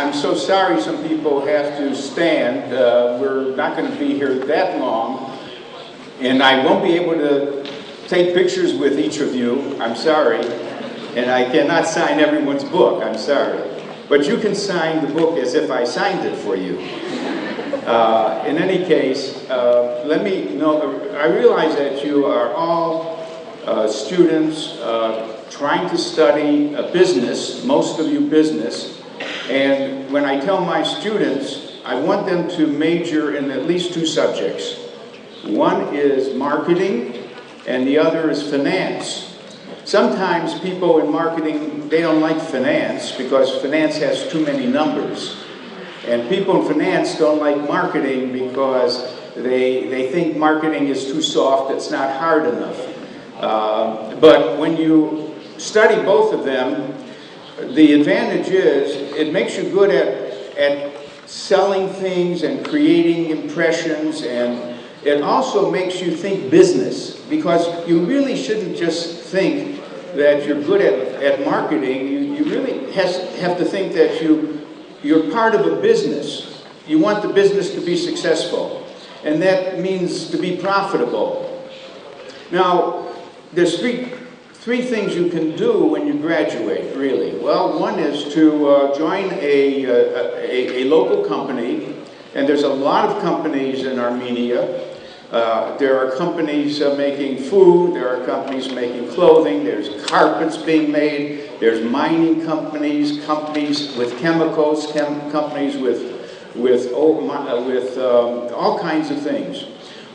I'm so sorry some people have to stand. We're not going to be here that long, and I won't be able to take pictures with each of you. I'm sorry. And I cannot sign everyone's book. I'm sorry. But you can sign the book as if I signed it for you. In any case, let me know, I realize that you are all students trying to study a business, most of you business, and when I tell my students, I want them to major in at least two subjects. One is marketing, and the other is finance. Sometimes people in marketing, they don't like finance because finance has too many numbers. And people in finance don't like marketing because they think marketing is too soft, it's not hard enough. But when you study both of them, the advantage is it makes you good at selling things and creating impressions, and it also makes you think business, because you really shouldn't just think that you're good at marketing. You really have to think that you're part of a business. You want the business to be successful, and that means to be profitable. Now, there's three things you can do when you graduate, really. Well, one is to join a local company, and there's a lot of companies in Armenia. There are companies making food, there are companies making clothing, there's carpets being made, there's mining companies, companies with chemicals, companies with all kinds of things.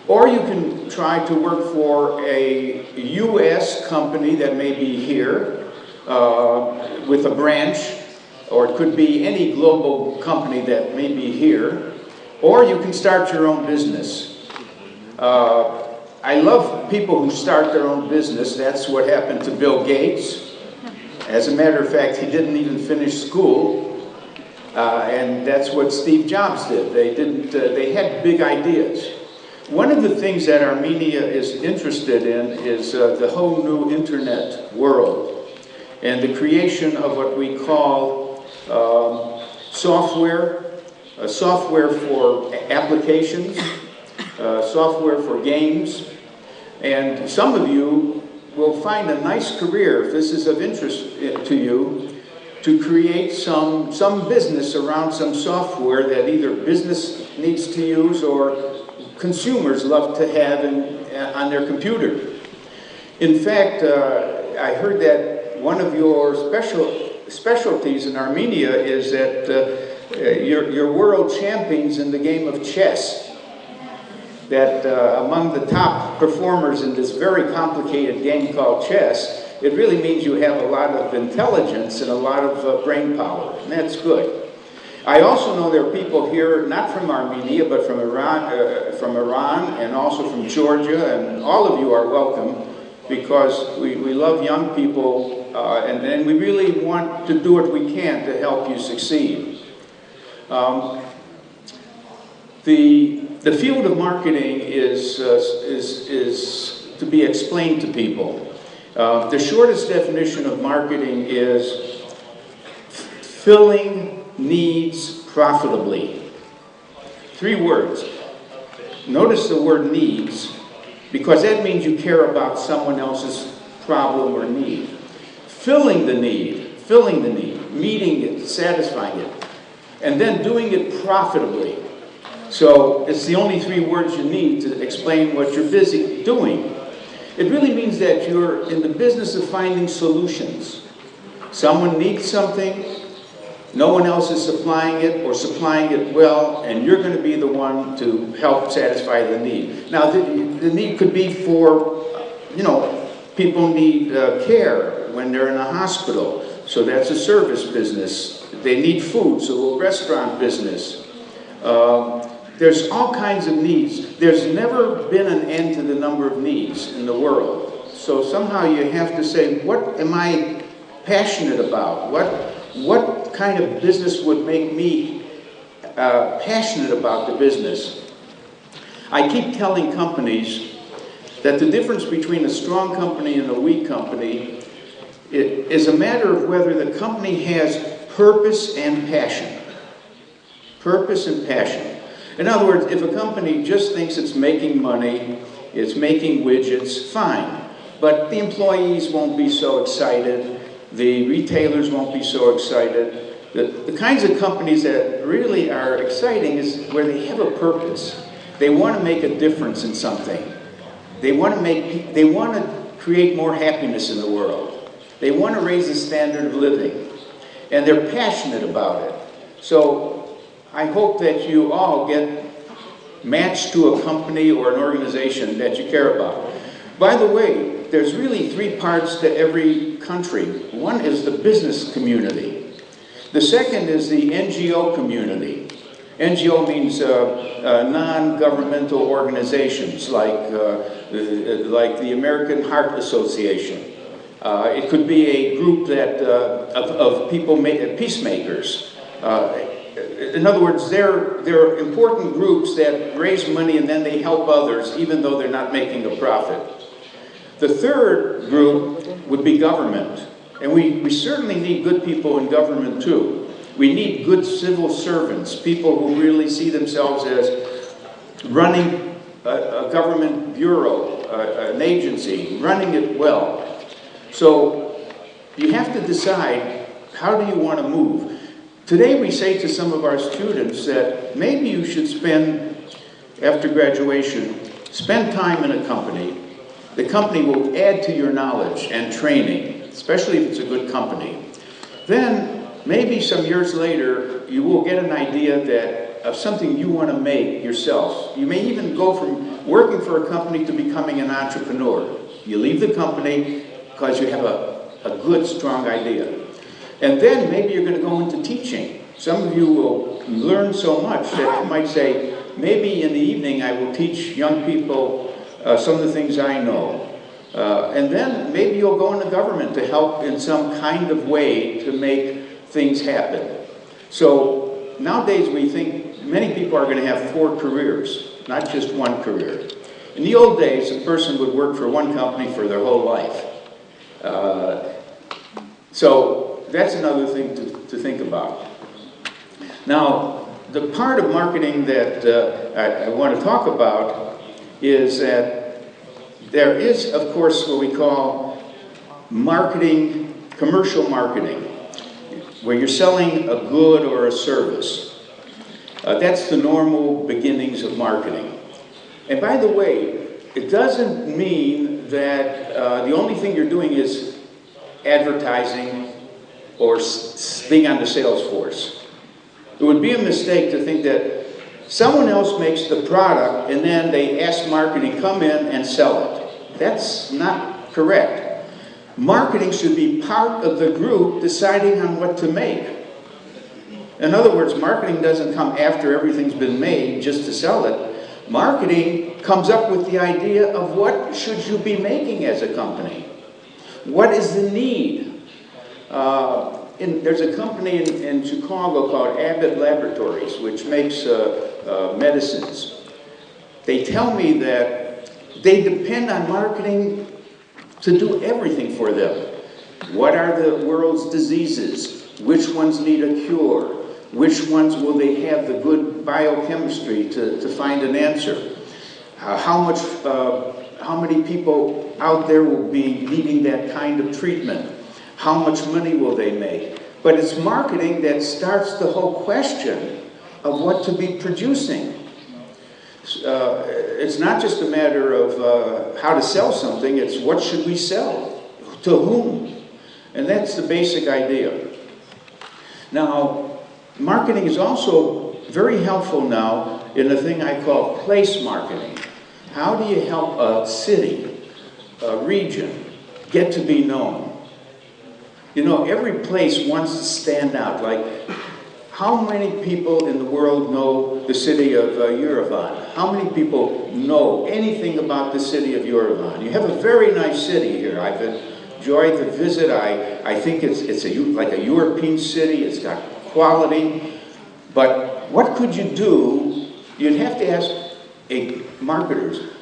Or you can try to work for a U.S. company that may be here with a branch, or it could be any global company that may be here, or you can start your own business. I love people who start their own business. That's what happened to Bill Gates. As a matter of fact, he didn't even finish school, and that's what Steve Jobs did. They had big ideas. One of the things that Armenia is interested in is the whole new internet world and the creation of what we call software for applications, software for games, and some of you will find a nice career, if this is of interest to you, to create some business around some software that either business needs to use or consumers love to have on their computer. In fact, I heard that one of your specialties in Armenia is that you're world champions in the game of chess. That among the top performers in this very complicated game called chess, it really means you have a lot of intelligence and a lot of brain power, and that's good. I also know there are people here, not from Armenia, but from Iran, and also from Georgia, and all of you are welcome, because we love young people, and we really want to do what we can to help you succeed. The field of marketing is to be explained to people. The shortest definition of marketing is filling needs profitably. 3 words. Notice the word needs, because that means you care about someone else's problem or need. Filling the need, meeting it, satisfying it, and then doing it profitably. So it's the only 3 words you need to explain what you're busy doing. It really means that you're in the business of finding solutions. Someone needs something, no one else is supplying it or supplying it well, and you're going to be the one to help satisfy the need. Now, the need could be for, people need care when they're in a hospital, so that's a service business. They need food, so a restaurant business. There's all kinds of needs. There's never been an end to the number of needs in the world. So somehow you have to say, what am I passionate about? What kind of business would make me passionate about the business? I keep telling companies that the difference between a strong company and a weak company is a matter of whether the company has purpose and passion. Purpose and passion. In other words, if a company just thinks it's making money, it's making widgets, fine. But the employees won't be so excited. The retailers won't be so excited. The kinds of companies that really are exciting is where they have a purpose. They want to make a difference in something. They want to create more happiness in the world. They want to raise the standard of living. And they're passionate about it. So I hope that you all get matched to a company or an organization that you care about. By the way, there's really three parts to every country. One is the business community. The second is the NGO community. NGO means non-governmental organizations like the American Heart Association. It could be a group that, of people, peacemakers. In other words, they're important groups that raise money and then they help others even though they're not making a profit. The third group would be government. And we certainly need good people in government too. We need good civil servants, people who really see themselves as running a government bureau, an agency, running it well. So you have to decide, how do you want to move? Today we say to some of our students that maybe you should spend, after graduation, spend time in a company. The company will add to your knowledge and training, especially if it's a good company. Then, maybe some years later, you will get an idea of something you want to make yourself. You may even go from working for a company to becoming an entrepreneur. You leave the company because you have a good, strong idea. And then maybe you're going to go into teaching. Some of you will learn so much that you might say, maybe in the evening I will teach young people some of the things I know. And then maybe you'll go into government to help in some kind of way to make things happen. So nowadays we think many people are going to have 4 careers, not just one career. In the old days, a person would work for one company for their whole life. So that's another thing to think about. Now, the part of marketing that I want to talk about is that there is, of course, what we call marketing, commercial marketing, where you're selling a good or a service. That's the normal beginnings of marketing. And by the way, it doesn't mean that the only thing you're doing is advertising or being on the sales force. It would be a mistake to think that someone else makes the product and then they ask marketing, come in and sell it. That's not correct. Marketing should be part of the group deciding on what to make. In other words, marketing doesn't come after everything's been made just to sell it. Marketing comes up with the idea of what should you be making as a company. What is the need? There's a company in Chicago called Abbott Laboratories, which makes medicines. They tell me that they depend on marketing to do everything for them. What are the world's diseases? Which ones need a cure? Which ones will they have the good biochemistry to find an answer? How many people out there will be needing that kind of treatment? How much money will they make? But it's marketing that starts the whole question of what to be producing. It's not just a matter of how to sell something, it's what should we sell, to whom. And that's the basic idea. Now, marketing is also very helpful now in a thing I call place marketing. How do you help a city, a region, get to be known? You know, every place wants to stand out. Like, how many people in the world know the city of Yerevan? How many people know anything about the city of Yerevan? You have a very nice city here. I've enjoyed the visit. I think it's like a European city. It's got quality. But what could you do? You'd have to ask marketers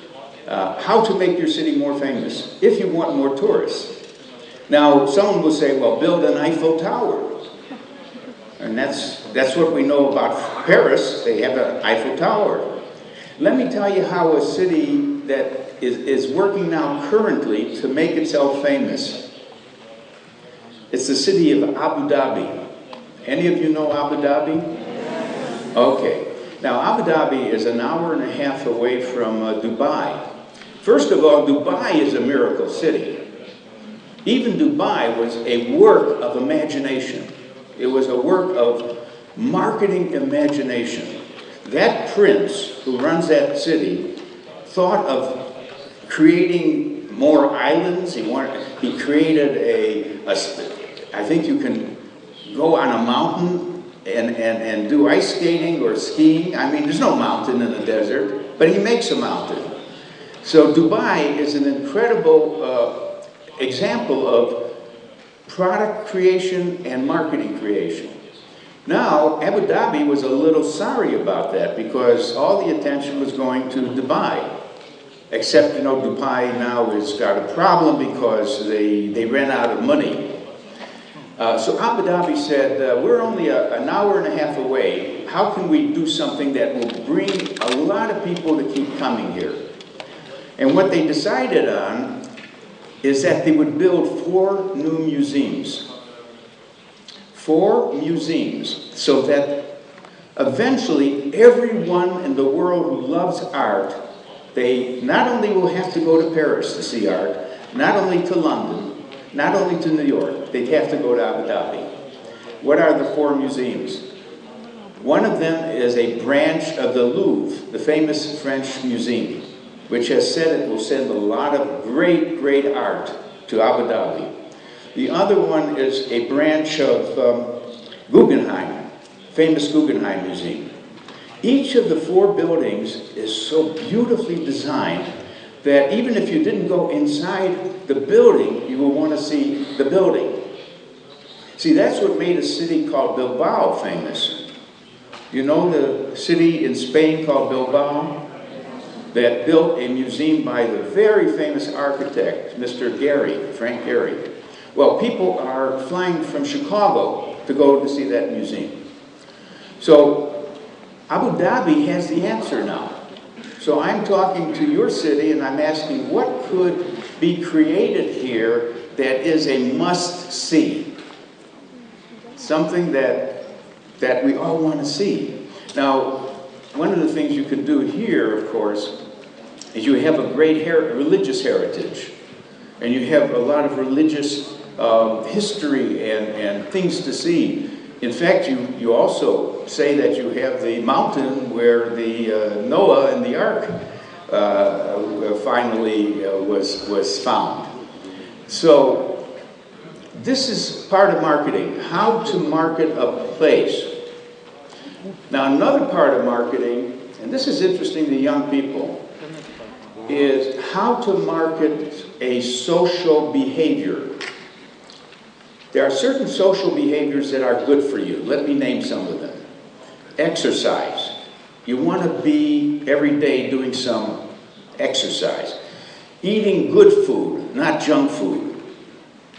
how to make your city more famous if you want more tourists. Now, someone will say, well, build an Eiffel Tower. And that's what we know about Paris. They have an Eiffel Tower. Let me tell you how a city that is working now currently to make itself famous. It's the city of Abu Dhabi. Any of you know Abu Dhabi? Okay. Now, Abu Dhabi is an hour and a half away from Dubai. First of all, Dubai is a miracle city. Even Dubai was a work of imagination. It was a work of marketing imagination. That prince who runs that city thought of creating more islands. He created I think you can go on a mountain and do ice skating or skiing. I mean, there's no mountain in the desert, but he makes a mountain. So Dubai is an incredible example of product creation and marketing creation. Now, Abu Dhabi was a little sorry about that because all the attention was going to Dubai. Except, you know, Dubai now has got a problem because they ran out of money. So Abu Dhabi said, we're only an hour and a half away. How can we do something that will bring a lot of people to keep coming here? And what they decided on is that they would build 4 new museums. 4 museums, so that eventually everyone in the world who loves art, they not only will have to go to Paris to see art, not only to London, not only to New York, they'd have to go to Abu Dhabi. What are the 4 museums? One of them is a branch of the Louvre, the famous French museum, which has said it will send a lot of great, great art to Abu Dhabi. The other one is a branch of Guggenheim, famous Guggenheim Museum. Each of the 4 buildings is so beautifully designed that even if you didn't go inside the building, you will want to see the building. See, that's what made a city called Bilbao famous. You know the city in Spain called Bilbao? That built a museum by the very famous architect, Mr. Gehry, Frank Gehry. Well, people are flying from Chicago to go to see that museum. So Abu Dhabi has the answer now. So I'm talking to your city and I'm asking what could be created here that is a must-see? Something that we all want to see. Now, one of the things you can do here, of course, is you have a great religious heritage. And you have a lot of religious history and things to see. In fact, you also say that you have the mountain where the Noah and the ark finally was found. So this is part of marketing, how to market a place. Now another part of marketing, and this is interesting to young people, is how to market a social behavior. There are certain social behaviors that are good for you. Let me name some of them. Exercise. You want to be every day doing some exercise. Eating good food, not junk food.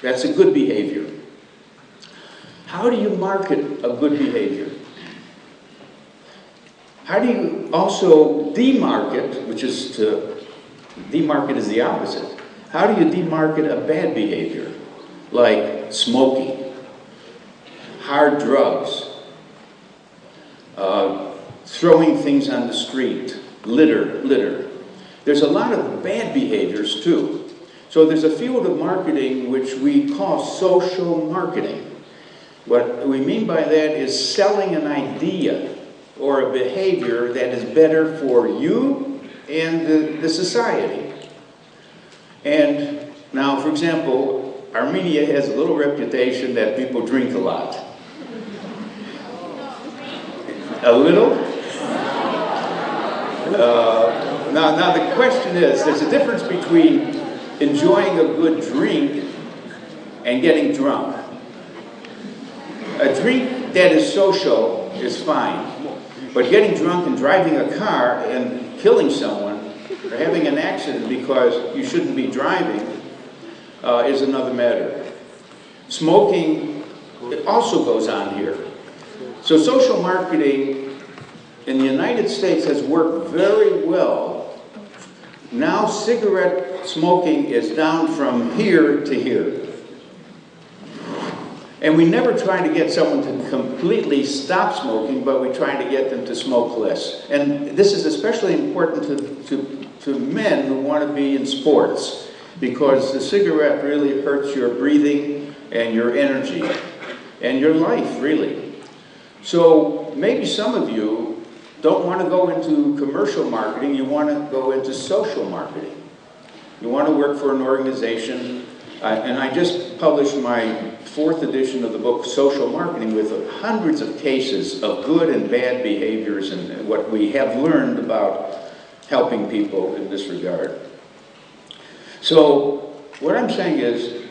That's a good behavior. How do you market a good behavior? How do you also demarket, which is demarket is the opposite. How do you demarket a bad behavior? Like smoking, hard drugs, throwing things on the street, litter. There's a lot of bad behaviors too. So there's a field of marketing which we call social marketing. What we mean by that is selling an idea or a behavior that is better for you and the society. And now, for example, Armenia has a little reputation that people drink a lot. A little? Now the question is, there's a difference between enjoying a good drink and getting drunk. A drink that is social is fine, but getting drunk and driving a car and killing someone or having an accident because you shouldn't be driving is another matter. Smoking, it also goes on here. So social marketing in the United States has worked very well. Now cigarette smoking is down from here to here. And we never try to get someone to completely stop smoking, but we try to get them to smoke less. And this is especially important to men who want to be in sports, because the cigarette really hurts your breathing and your energy and your life, really. So maybe some of you don't want to go into commercial marketing, you want to go into social marketing. You want to work for an organization, and I just published my 4th edition of the book, Social Marketing, with hundreds of cases of good and bad behaviors and what we have learned about helping people in this regard. So what I'm saying is,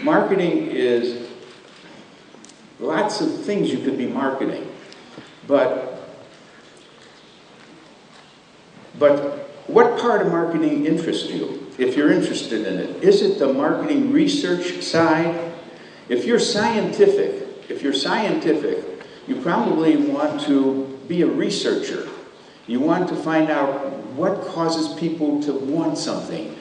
marketing is lots of things you could be marketing, but what part of marketing interests you, if you're interested in it? Is it the marketing research side? If you're scientific, you probably want to be a researcher. You want to find out what causes people to want something.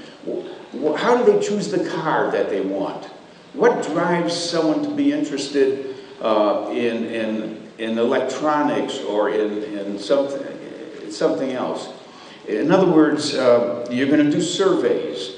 How do they choose the car that they want? What drives someone to be interested in electronics or in something else? In other words, you're going to do surveys.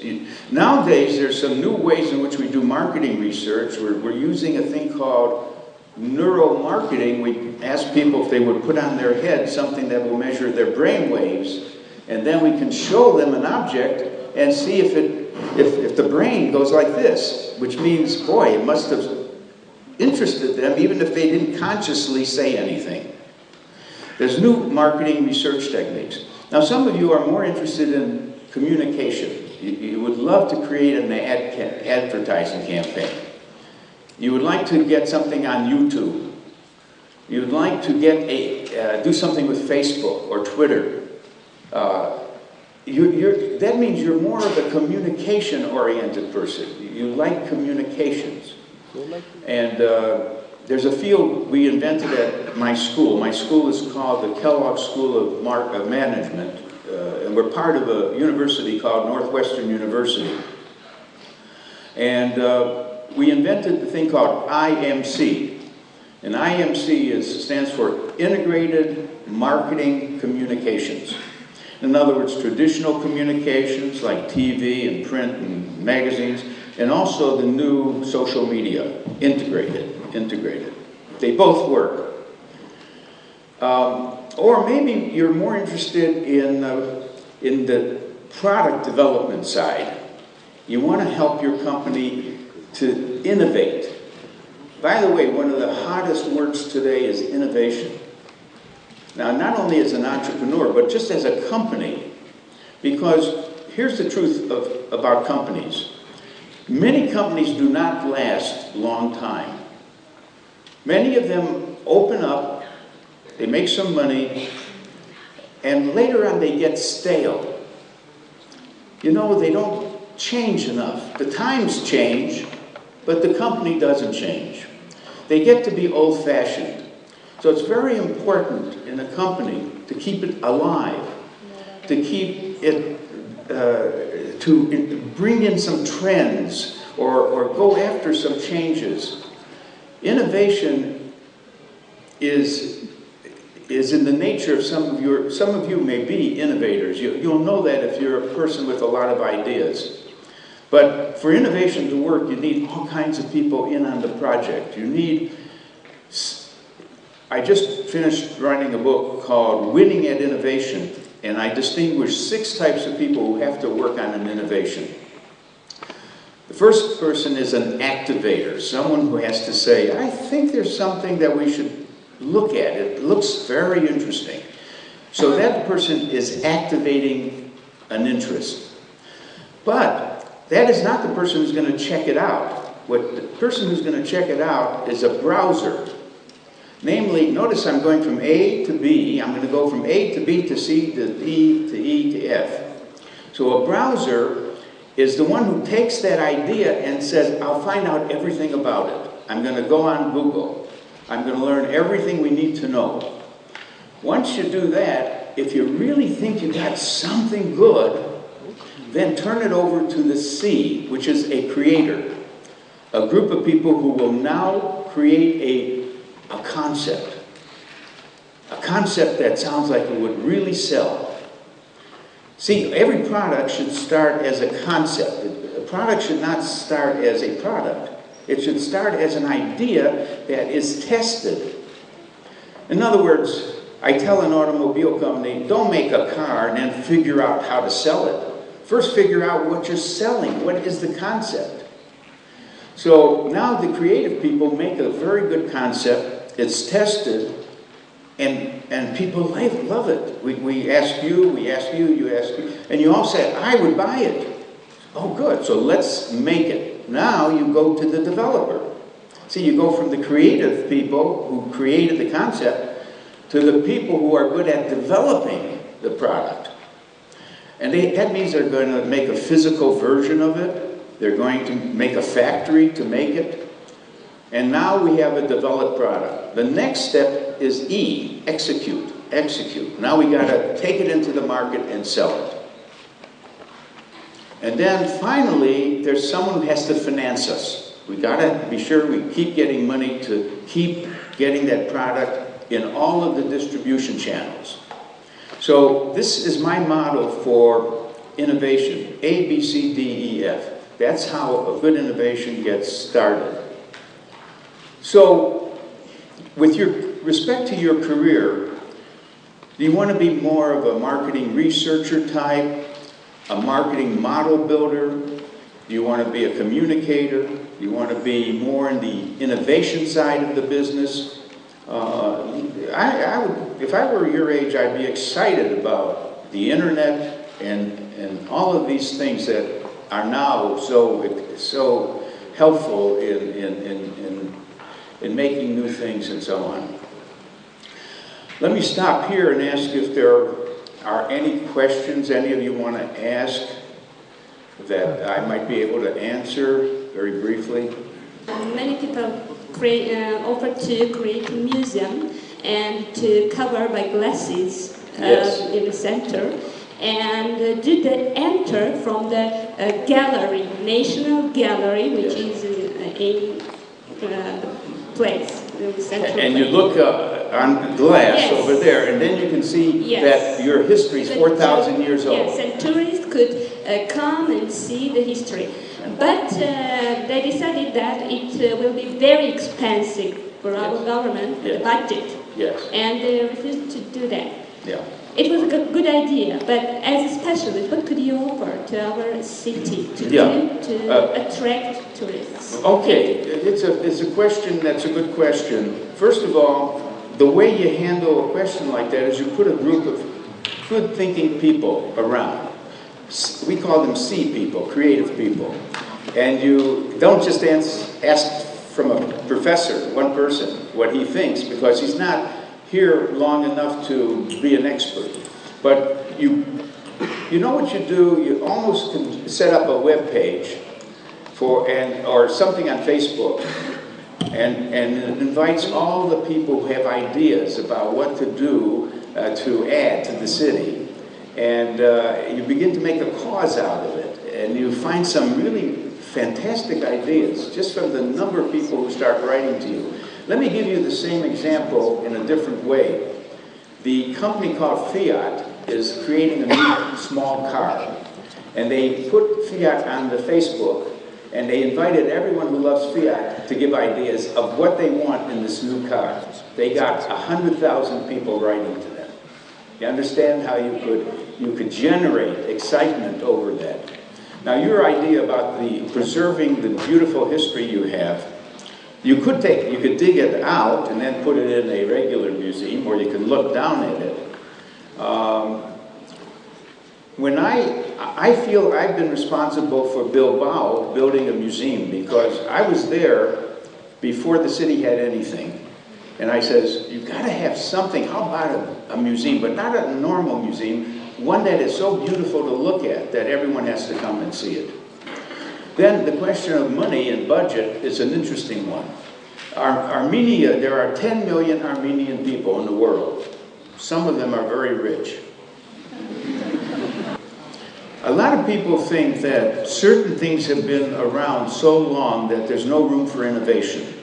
Nowadays, there's some new ways in which we do marketing research. We're using a thing called neuromarketing. We ask people if they would put on their head something that will measure their brain waves, and then we can show them an object and see if the brain goes like this, which means, boy, it must have interested them even if they didn't consciously say anything. There's new marketing research techniques. Now, some of you are more interested in communication. You would love to create an advertising campaign. You would like to get something on YouTube. You would like to get do something with Facebook or Twitter. That means you're more of a communication-oriented person. You like communications. And there's a field we invented at my school. My school is called the Kellogg School of Management, and we're part of a university called Northwestern University. And we invented the thing called IMC. And IMC stands for Integrated Marketing Communications. In other words, traditional communications like TV and print and magazines, and also the new social media, integrated. They both work. Or maybe you're more interested in the product development side. You want to help your company to innovate. By the way, one of the hottest words today is innovation. Now, not only as an entrepreneur, but just as a company. Because here's the truth about companies. Many companies do not last a long time. Many of them open up, they make some money, and later on they get stale. You know, they don't change enough. The times change, but the company doesn't change. They get to be old-fashioned. So it's very important in a company to keep it alive, to keep it, to bring in some trends or go after some changes. Innovation is in the nature of some of you may be innovators. You'll know that if you're a person with a lot of ideas. But for innovation to work, you need all kinds of people in on the project. You need, I just finished writing a book called Winning at Innovation, and I distinguished 6 types of people who have to work on an innovation. The first person is an activator, someone who has to say, I think there's something that we should look at. It looks very interesting. So that person is activating an interest. But that is not the person who's going to check it out. The person who's going to check it out is a browser. Namely, notice I'm going from A to B. I'm going to go from A to B to C to D to E to F. So a browser is the one who takes that idea and says, I'll find out everything about it. I'm going to go on Google. I'm going to learn everything we need to know. Once you do that, if you really think you got something good, then turn it over to the C, which is a creator. A group of people who will now create a concept. A concept that sounds like it would really sell. See, every product should start as a concept. A product should not start as a product. It should start as an idea that is tested. In other words, I tell an automobile company, don't make a car and then figure out how to sell it. First figure out what you're selling. What is the concept? So now the creative people make a very good concept. It's tested. And people love it. We ask you, you ask me, and you all say, I would buy it. Oh, good, so let's make it. Now you go to the developer. See, you go from the creative people who created the concept to the people who are good at developing the product. And that means they're going to make a physical version of it. They're going to make a factory to make it. And now we have a developed product. The next step is E, execute, execute. Now we got to take it into the market and sell it. And then finally, there's someone who has to finance us. We got to be sure we keep getting money to keep getting that product in all of the distribution channels. So this is my model for innovation, A, B, C, D, E, F. That's how a good innovation gets started. So, with respect to your career, do you want to be more of a marketing researcher type, a marketing model builder? Do you want to be a communicator? Do you want to be more in the innovation side of the business? If I were your age, I'd be excited about the internet and all of these things that are now so helpful in making new things and so on. Let me stop here and ask if there are any questions any of you want to ask that I might be able to answer very briefly. Many people offer to create a museum and to cover by glasses in the center. And do they enter from the gallery, National Gallery, which is in place, the central and you look on glass over there, and then you can see that your history is 4,000 years old. Yes, and tourists could come and see the history. But they decided that it will be very expensive for our government, the budget. Yes. And they refused to do that. Yeah. It was a good idea, but as a specialist, what could you offer to our city to do to attract tourists? Okay, it's a question that's a good question. First of all, the way you handle a question like that is you put a group of good-thinking people around. We call them C people, creative people. And you don't just ask from a professor, one person, what he thinks, because he's not here long enough to be an expert. But you know what you do? You almost can set up a web page or something on Facebook and it invites all the people who have ideas about what to do to add to the city. And you begin to make a cause out of it. And you find some really fantastic ideas just from the number of people who start writing to you. Let me give you the same example in a different way. The company called Fiat is creating a new small car. And they put Fiat on the Facebook, and they invited everyone who loves Fiat to give ideas of what they want in this new car. They got 100,000 people writing to them. You understand how you could generate excitement over that. Now, your idea about preserving the beautiful history you have, you could dig it out and then put it in a regular museum, or you can look down at it. When I feel I've been responsible for Bilbao building a museum, because I was there before the city had anything. And I says, you've got to have something. How about a museum, but not a normal museum, one that is so beautiful to look at that everyone has to come and see it. Then the question of money and budget is an interesting one. Armenia, there are 10 million Armenian people in the world. Some of them are very rich. A lot of people think that certain things have been around so long that there's no room for innovation.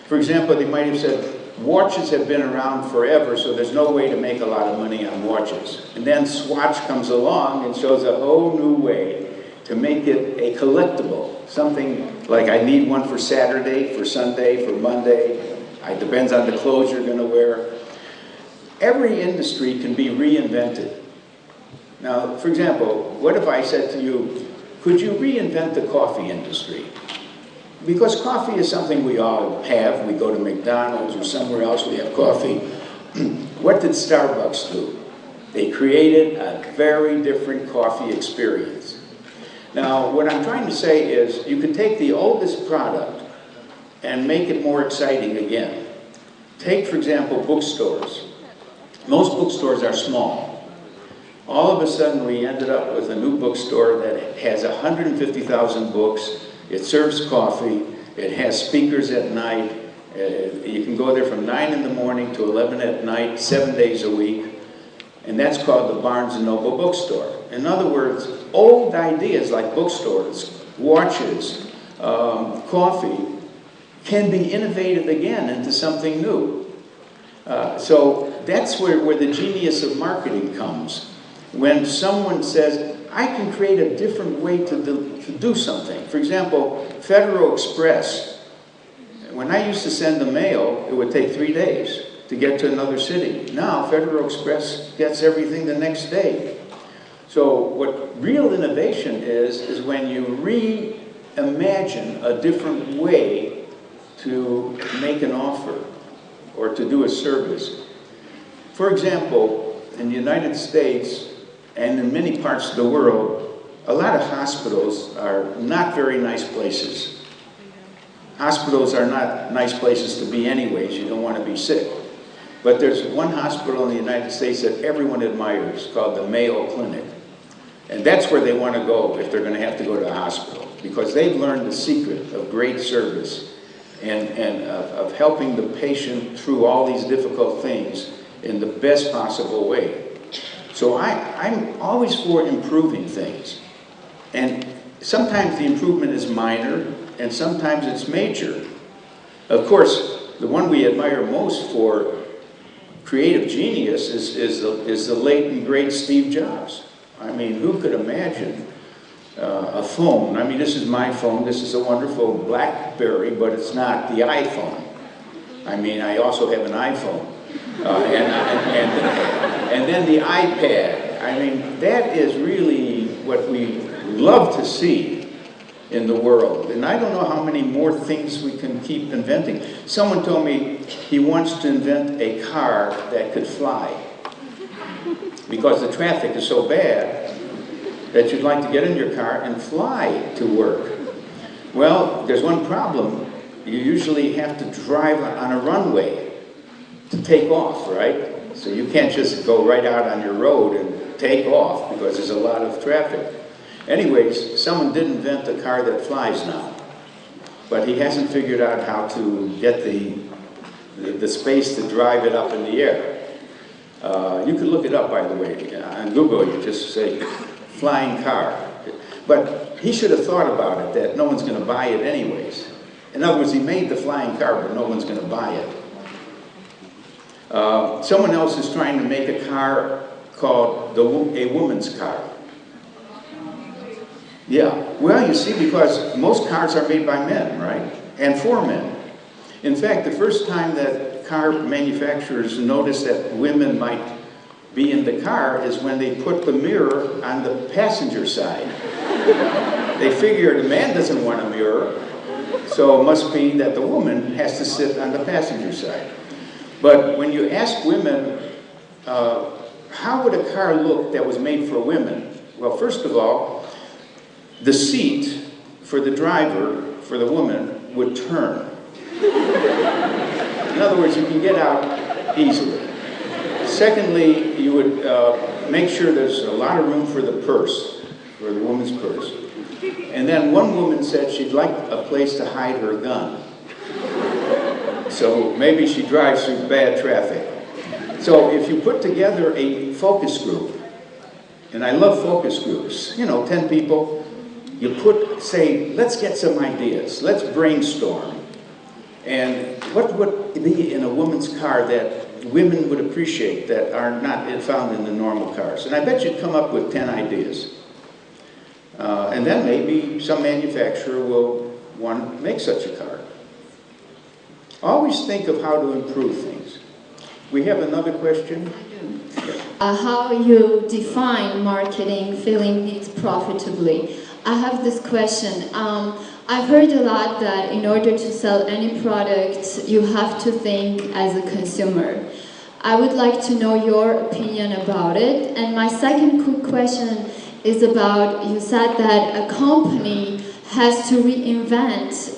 For example, they might have said, watches have been around forever, so there's no way to make a lot of money on watches. And then Swatch comes along and shows a whole new way to make it a collectible. Something like, I need one for Saturday, for Sunday, for Monday. It depends on the clothes you're going to wear. Every industry can be reinvented. Now, for example, what if I said to you, could you reinvent the coffee industry? Because coffee is something we all have. We go to McDonald's or somewhere else, we have coffee. What did Starbucks do? They created a very different coffee experience. Now, what I'm trying to say is, you can take the oldest product and make it more exciting again. Take, for example, bookstores. Most bookstores are small. All of a sudden, we ended up with a new bookstore that has 150,000 books. It serves coffee. It has speakers at night. You can go there from 9 in the morning to 11 at night, 7 days a week. And that's called the Barnes & Noble Bookstore. In other words, old ideas like bookstores, watches, coffee, can be innovated again into something new. So that's where the genius of marketing comes. When someone says, I can create a different way to do something. For example, Federal Express. When I used to send the mail, it would take 3 days to get to another city. Now, Federal Express gets everything the next day. So what real innovation is when you reimagine a different way to make an offer or to do a service. For example, in the United States and in many parts of the world, a lot of hospitals are not very nice places. Hospitals are not nice places to be anyways. You don't want to be sick. But there's one hospital in the United States that everyone admires called the Mayo Clinic. And that's where they want to go if they're going to have to go to a hospital, because they've learned the secret of great service and of helping the patient through all these difficult things in the best possible way. So I'm always for improving things. And sometimes the improvement is minor, and sometimes it's major. Of course, the one we admire most for creative genius is the late and great Steve Jobs. I mean, who could imagine a phone? I mean, this is my phone. This is a wonderful BlackBerry, but it's not the iPhone. I mean, I also have an iPhone. And then the iPad. I mean, that is really what we love to see in the world. And I don't know how many more things we can keep inventing. Someone told me he wants to invent a car that could fly, because the traffic is so bad that you'd like to get in your car and fly to work. Well, there's one problem. You usually have to drive on a runway to take off, right? So you can't just go right out on your road and take off because there's a lot of traffic. Anyways, someone did invent a car that flies now, but he hasn't figured out how to get the space to drive it up in the air. You can look it up, by the way, on Google. You just say flying car. But he should have thought about it, that no one's going to buy it anyways. In other words, he made the flying car, but no one's going to buy it. Someone else is trying to make a car called a woman's car. Yeah, well, you see, because most cars are made by men, right? And for men. In fact, the first time that car manufacturers noticed that women might be in the car is when they put the mirror on the passenger side. They figured the man doesn't want a mirror, so it must be that the woman has to sit on the passenger side. But when you ask women, how would a car look that was made for women? Well, first of all, the seat for the driver, for the woman, would turn. In other words, you can get out easily. Secondly, you would make sure there's a lot of room for the purse, for the woman's purse. And then one woman said she'd like a place to hide her gun. So maybe she drives through bad traffic. So if you put together a focus group, and I love focus groups, you know, 10 people, you say, let's get some ideas, let's brainstorm. And what would be in a woman's car that women would appreciate that are not found in the normal cars? And I bet you'd come up with 10 ideas. And then maybe some manufacturer will want to make such a car. Always think of how to improve things. We have another question? How you define marketing filling needs profitably? I have this question. I've heard a lot that in order to sell any product, you have to think as a consumer. I would like to know your opinion about it. And my second quick question is about, you said that a company has to reinvent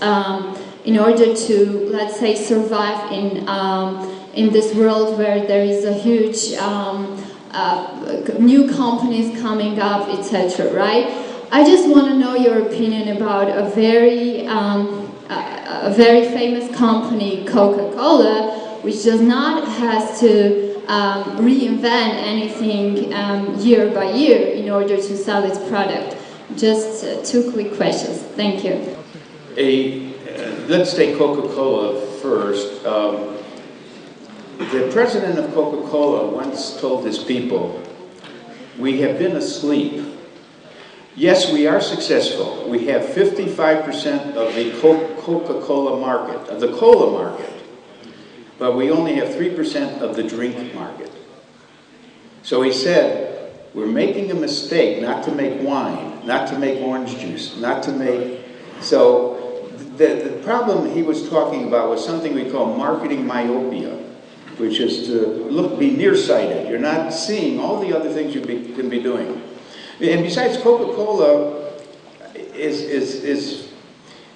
in order to, let's say, survive in this world where there is a huge new companies coming up, etc., right? I just want to know your opinion about a very famous company, Coca-Cola, which does not have to reinvent anything year by year in order to sell its product. Just two quick questions. Thank you. Let's take Coca-Cola first. The president of Coca-Cola once told his people, "We have been asleep. Yes, we are successful. We have 55% of the Coca-Cola market, of the cola market, but we only have 3% of the drink market." So he said, we're making a mistake not to make wine, not to make orange juice, not to make... So the problem he was talking about was something we call marketing myopia, which is to be nearsighted. You're not seeing all the other things you can be doing. And besides, Coca-Cola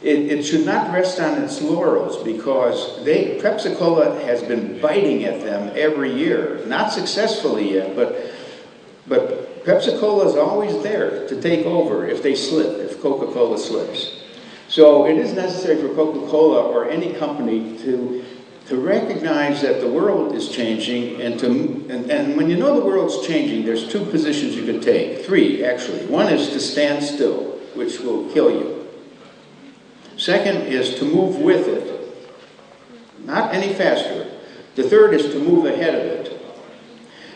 it should not rest on its laurels, because Pepsi-Cola has been biting at them every year. Not successfully yet, but Pepsi-Cola is always there to take over if they slip, if Coca-Cola slips. So it is necessary for Coca-Cola or any company to recognize that the world is changing, and when you know the world's changing, there's two positions you can take. Three, actually. One is to stand still, which will kill you. Second is to move with it, not any faster. The third is to move ahead of it.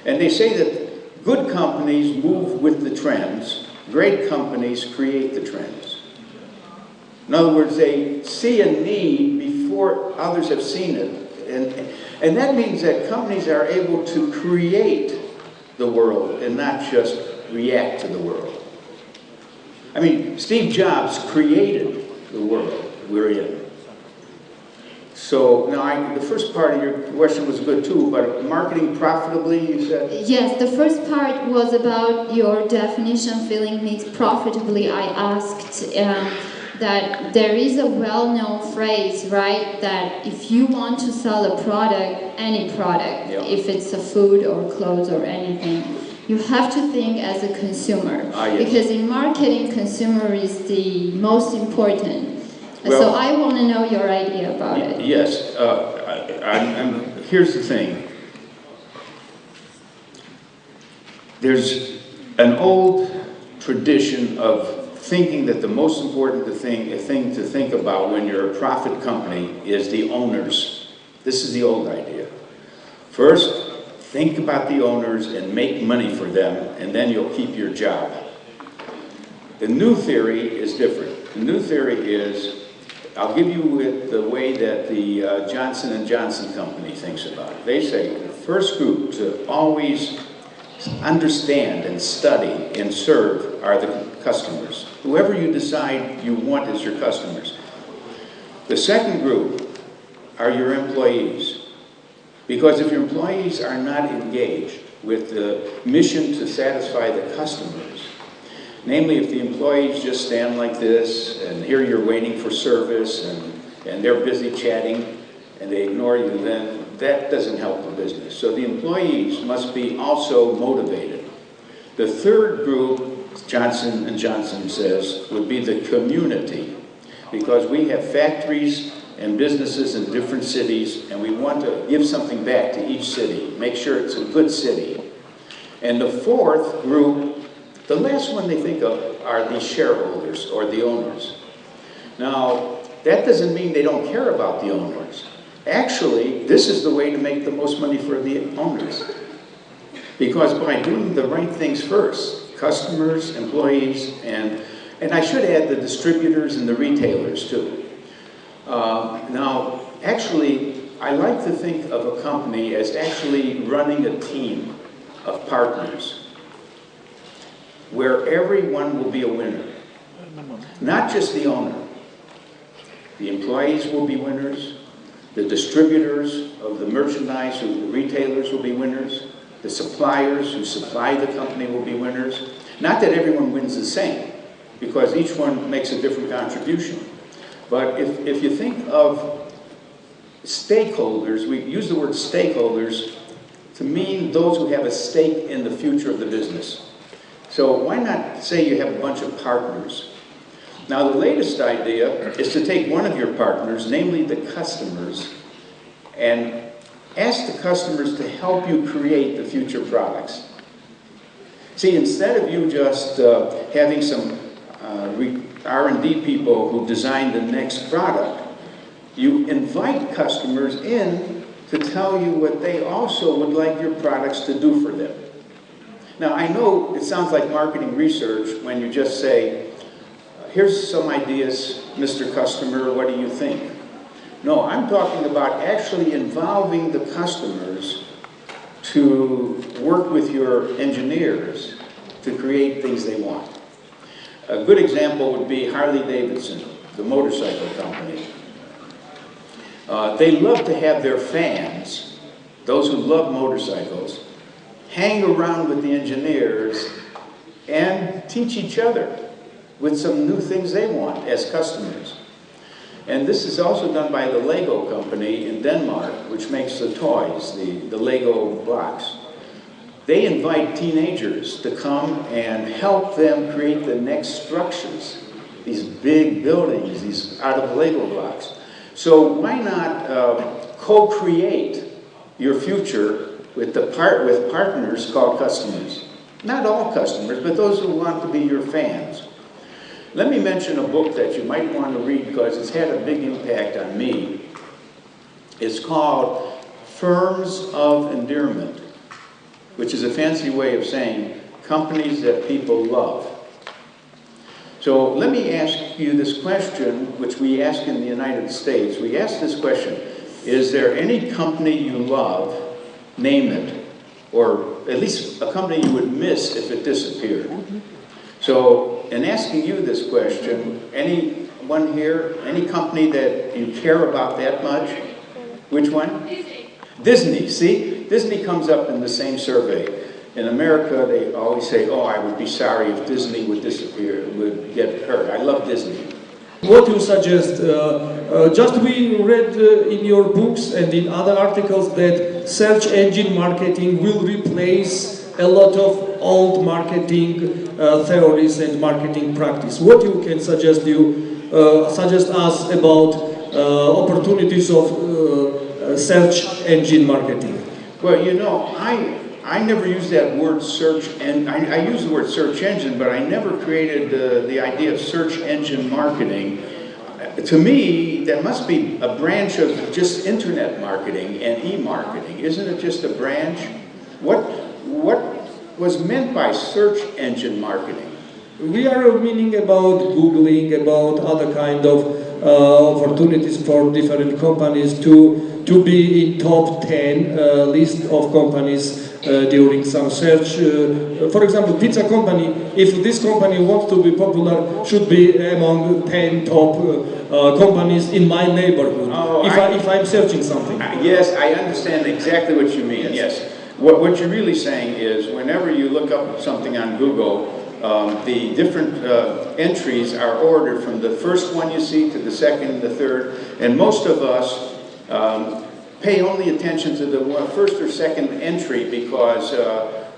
And they say that good companies move with the trends, great companies create the trends. In other words, they see a need before others have seen it. And that means that companies are able to create the world and not just react to the world. I mean, Steve Jobs created the world we're in. So, now the first part of your question was good too, but marketing profitably, you said? Yes, the first part was about your definition, filling needs profitably. I asked that there is a well-known phrase, right, that if you want to sell a product, any product, yeah, if it's a food or clothes or anything, you have to think as a consumer. Yes. Because in marketing, consumer is the most important. Well, so I want to know your idea about it. Yes. Here's the thing. There's an old tradition of thinking that the most important thing to think about when you're a profit company is the owners. This is the old idea. First, think about the owners and make money for them, and then you'll keep your job. The new theory is different. The new theory is, I'll give you the way that the Johnson & Johnson company thinks about it. They say the first group to always understand and study and serve are the customers. Whoever you decide you want as your customers. The second group are your employees. Because if your employees are not engaged with the mission to satisfy the customers, namely if the employees just stand like this and here you're waiting for service and they're busy chatting and they ignore you, then that doesn't help the business. So the employees must be also motivated. The third group, Johnson & Johnson says, would be the community, because we have factories and businesses in different cities, and we want to give something back to each city, make sure it's a good city. And the fourth group, the last one they think of are the shareholders or the owners. Now, that doesn't mean they don't care about the owners. Actually, this is the way to make the most money for the owners. Because by doing the right things first, customers, employees, and I should add the distributors and the retailers too. Now, actually, I like to think of a company as actually running a team of partners where everyone will be a winner. Not just the owner. The employees will be winners. The distributors of the merchandise or the retailers will be winners. The suppliers who supply the company will be winners. Not that everyone wins the same, because each one makes a different contribution. But if you think of stakeholders, we use the word stakeholders to mean those who have a stake in the future of the business. So why not say you have a bunch of partners? Now the latest idea is to take one of your partners, namely the customers, and ask the customers to help you create the future products. See, instead of you just having some R&D people who design the next product, you invite customers in to tell you what they also would like your products to do for them. Now, I know it sounds like marketing research when you just say, here's some ideas, Mr. Customer, what do you think? No, I'm talking about actually involving the customers to work with your engineers to create things they want. A good example would be Harley-Davidson, the motorcycle company. They love to have their fans, those who love motorcycles, hang around with the engineers and teach each other with some new things they want as customers. And this is also done by the Lego company in Denmark, which makes the toys, the Lego blocks. They invite teenagers to come and help them create the next structures, these big buildings, these out of Lego blocks. So why not co-create your future with partners called customers? Not all customers, but those who want to be your fans. Let me mention a book that you might want to read because it's had a big impact on me. It's called Firms of Endearment, which is a fancy way of saying companies that people love. So let me ask you this question, which we ask in the United States. We ask this question, is there any company you love, name it, or at least a company you would miss if it disappeared? So in asking you this question, anyone here, any company that you care about that much? Which one? Disney, see? Disney comes up in the same survey. In America, they always say, oh, I would be sorry if Disney would disappear, would get hurt. I love Disney. What you suggest? Just we read in your books and in other articles that search engine marketing will replace a lot of old marketing theories and marketing practice. What you can suggest us about opportunities of search engine marketing? Well, you know, I never used that word search, and I use the word search engine, but I never created the idea of search engine marketing. To me, that must be a branch of just internet marketing and e-marketing. Isn't it just a branch? What was meant by search engine marketing? We are meaning about Googling, about other kind of opportunities for different companies to be in top 10 list of companies during some search. For example, pizza company, if this company wants to be popular, should be among 10 top companies in my neighborhood, if I'm searching something. Yes, I understand exactly what you mean, yes. What you're really saying is, whenever you look up something on Google, the different entries are ordered from the first one you see to the second, the third, and most of us pay only attention to the first or second entry because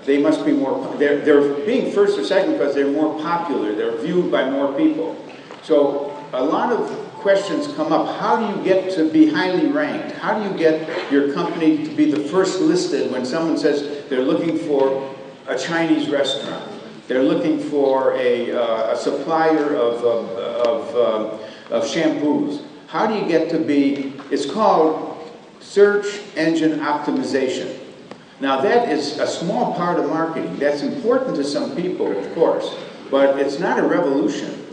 they must be more, they're being first or second because they're more popular, they're viewed by more people. So a lot of questions come up. How do you get to be highly ranked? How do you get your company to be the first listed when someone says they're looking for a Chinese restaurant? They're looking for a supplier of shampoos. How do you get to be, it's called search engine optimization. Now that is a small part of marketing. That's important to some people, of course, but it's not a revolution.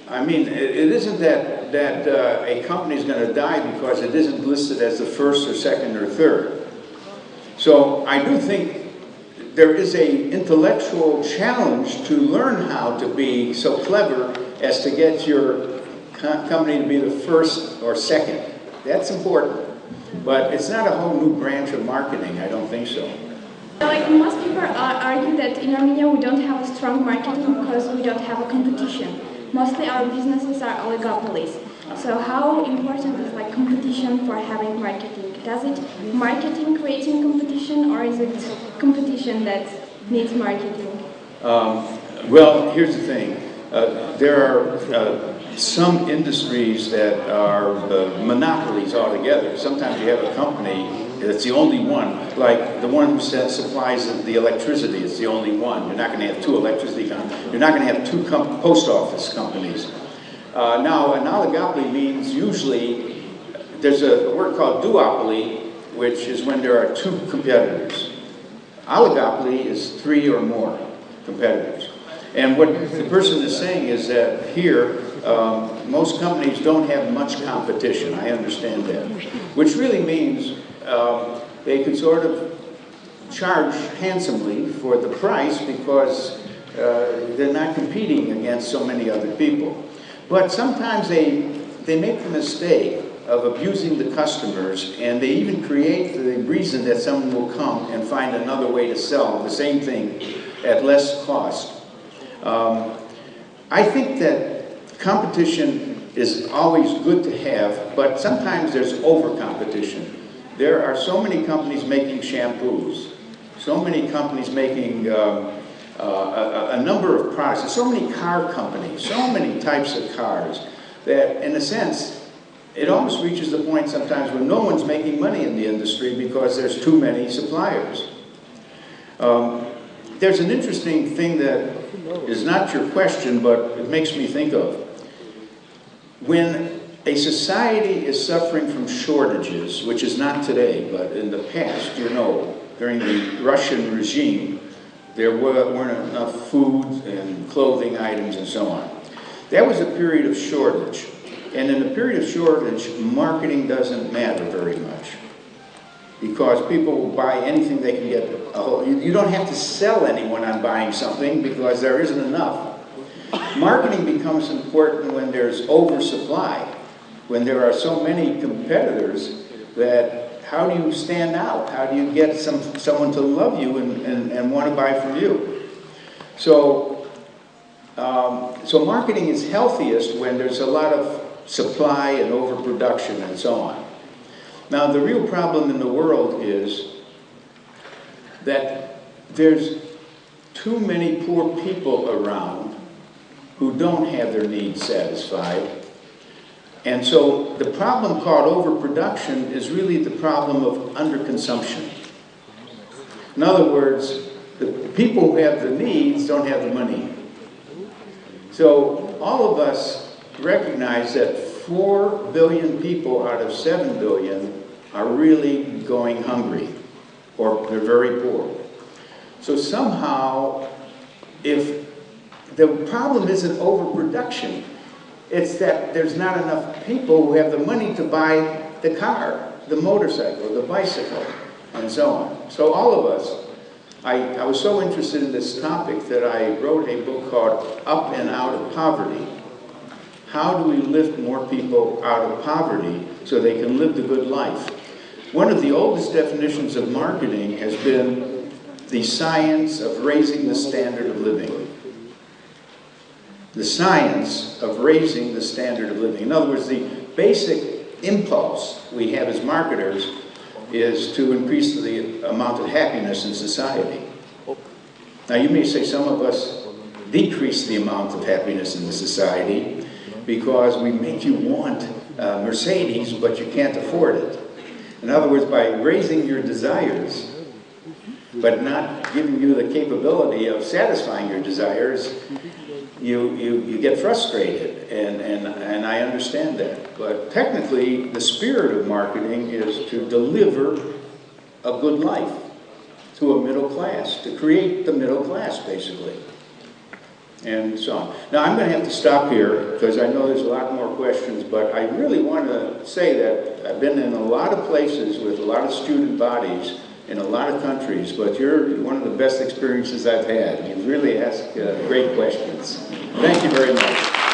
I mean, it isn't that a company is going to die because it isn't listed as the first or second or third. So I do think there is an intellectual challenge to learn how to be so clever as to get your company to be the first or second. That's important. But it's not a whole new branch of marketing. I don't think so. Like most people argue that in Armenia we don't have a strong marketing because we don't have a competition. Mostly our businesses are oligopolies. So how important is like competition for having marketing? Does it marketing creating competition, or is it competition that needs marketing? Well, here's the thing. There are some industries that are monopolies altogether. Sometimes you have a company that's the only one, like the one who supplies the electricity is the only one. You're not going to have two electricity companies. You're not going to have two post office companies. Now, an oligopoly means usually there's a word called duopoly, which is when there are two competitors. Oligopoly is three or more competitors. And what the person is saying is that here, most companies don't have much competition. I understand that. Which really means they could sort of charge handsomely for the price because they're not competing against so many other people. But sometimes they make the mistake of abusing the customers, and they even create the reason that someone will come and find another way to sell the same thing at less cost. I think that competition is always good to have, but sometimes there's over-competition. There are so many companies making shampoos, so many companies making a number of products. There's so many car companies, so many types of cars, that in a sense, it almost reaches the point sometimes when no one's making money in the industry because there's too many suppliers. There's an interesting thing that is not your question, but it makes me think of. When a society is suffering from shortages, which is not today, but in the past, you know, during the Russian regime, there weren't enough food and clothing items and so on. That was a period of shortage. And in a period of shortage, marketing doesn't matter very much, because people will buy anything they can get. You don't have to sell anyone on buying something because there isn't enough. Marketing becomes important when there's oversupply, when there are so many competitors that how do you stand out? How do you get someone to love you and want to buy from you? So marketing is healthiest when there's a lot of supply and overproduction and so on. Now, the real problem in the world is that there's too many poor people around who don't have their needs satisfied. And so the problem called overproduction is really the problem of underconsumption. In other words, the people who have the needs don't have the money. So all of us recognize that 4 billion people out of 7 billion are really going hungry, or they're very poor. So somehow, if the problem isn't overproduction, it's that there's not enough people who have the money to buy the car, the motorcycle, the bicycle, and so on. So all of us, I was so interested in this topic that I wrote a book called Up and Out of Poverty. How do we lift more people out of poverty so they can live the good life? One of the oldest definitions of marketing has been the science of raising the standard of living. The science of raising the standard of living. In other words, the basic impulse we have as marketers is to increase the amount of happiness in society. Now, you may say some of us decrease the amount of happiness in the society, because we make you want Mercedes, but you can't afford it. In other words, by raising your desires, but not giving you the capability of satisfying your desires, you get frustrated, and I understand that. But technically, the spirit of marketing is to deliver a good life to a middle class, to create the middle class, basically. And so on. Now, I'm going to have to stop here, because I know there's a lot more questions, but I really want to say that I've been in a lot of places with a lot of student bodies in a lot of countries, but you're one of the best experiences I've had. You really ask great questions. Thank you very much.